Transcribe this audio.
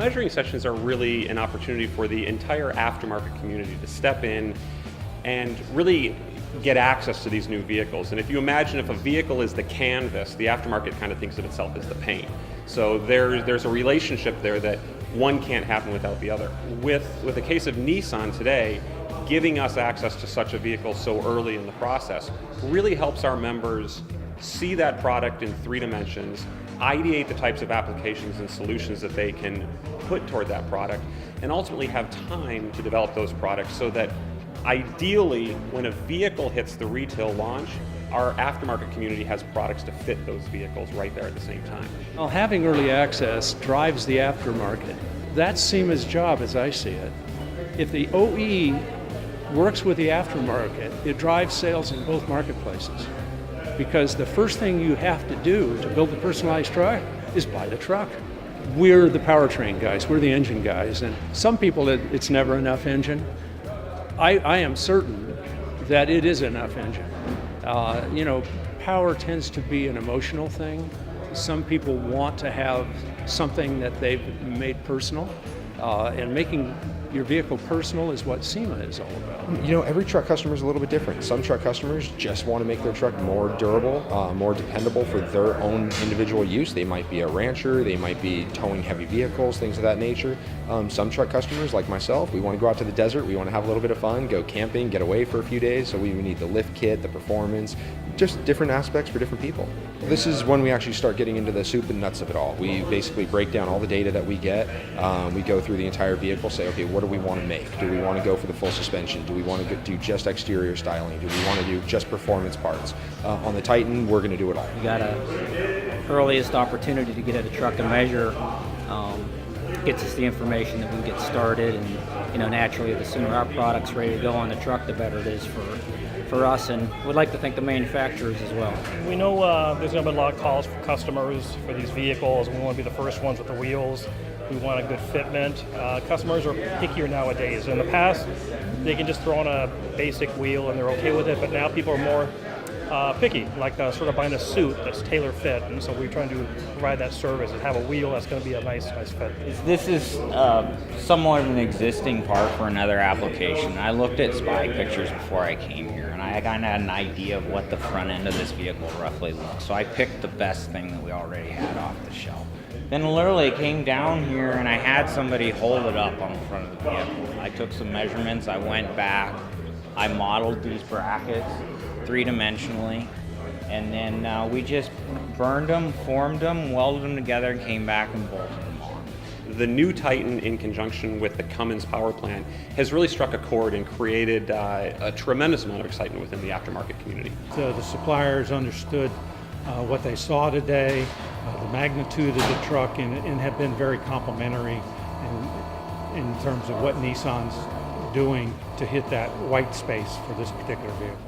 Measuring sessions are really an opportunity for the entire aftermarket community to step in and really get access to these new vehicles. And if you imagine if a vehicle is the canvas, the aftermarket kind of thinks of itself as the paint. So there's a relationship there that one can't happen without the other. With the case of Nissan today, giving us access to such a vehicle so early in the process really helps our members see that product in 3 dimensions, ideate the types of applications and solutions that they can put toward that product, and ultimately have time to develop those products so that ideally, when a vehicle hits the retail launch, our aftermarket community has products to fit those vehicles right there at the same time. Well, having early access drives the aftermarket. That's SEMA's job as I see it. If the OE works with the aftermarket, it drives sales in both marketplaces. Because the first thing you have to do to build a personalized truck is buy the truck. We're the powertrain guys, we're the engine guys, and some people it's never enough engine. I am certain that it is enough engine. Power tends to be an emotional thing. Some people want to have something that they've made personal, and making your vehicle personal is what SEMA is all about. Every truck customer is a little bit different. Some truck customers just want to make their truck more durable, more dependable for their own individual use. They might be a rancher, they might be towing heavy vehicles, things of that nature. Some truck customers, like myself, we want to go out to the desert, we want to have a little bit of fun, go camping, get away for a few days, so we need the lift kit, the performance, just different aspects for different people. This is when we actually start getting into the soup and nuts of it all. We basically break down all the data that we get. We go through the entire vehicle, say, okay, what do we want to make? Do we want to go for the full suspension? Do we want to do just exterior styling? Do we want to do just performance parts? On the Titan, we're going to do it all. You got a earliest opportunity to get at a truck and measure. Gets us the information that we can get started, and naturally the sooner our product's ready to go on the truck, the better it is for us, and we'd like to thank the manufacturers as well. We know there's going to be a lot of calls from customers for these vehicles. We want to be the first ones with the wheels. We want a good fitment. Customers are pickier nowadays. In the past, they can just throw on a basic wheel and they're okay with it, but now people are more picky, like sort of buying a suit that's tailor fit, and so we're trying to provide that service and have a wheel that's going to be a nice fit. This is somewhat of an existing part for another application. I looked at spy pictures before I came here, and I kind of had an idea of what the front end of this vehicle roughly looks. So I picked the best thing that we already had off the shelf. Then literally came down here and I had somebody hold it up on the front of the vehicle. I took some measurements, I went back, I modeled these brackets 3-dimensionally, and then we just burned them, formed them, welded them together, and came back and bolted them on. The new Titan, in conjunction with the Cummins power plant, has really struck a chord and created a tremendous amount of excitement within the aftermarket community. The suppliers understood what they saw today, the magnitude of the truck, and have been very complimentary in terms of what Nissan's doing to hit that white space for this particular vehicle.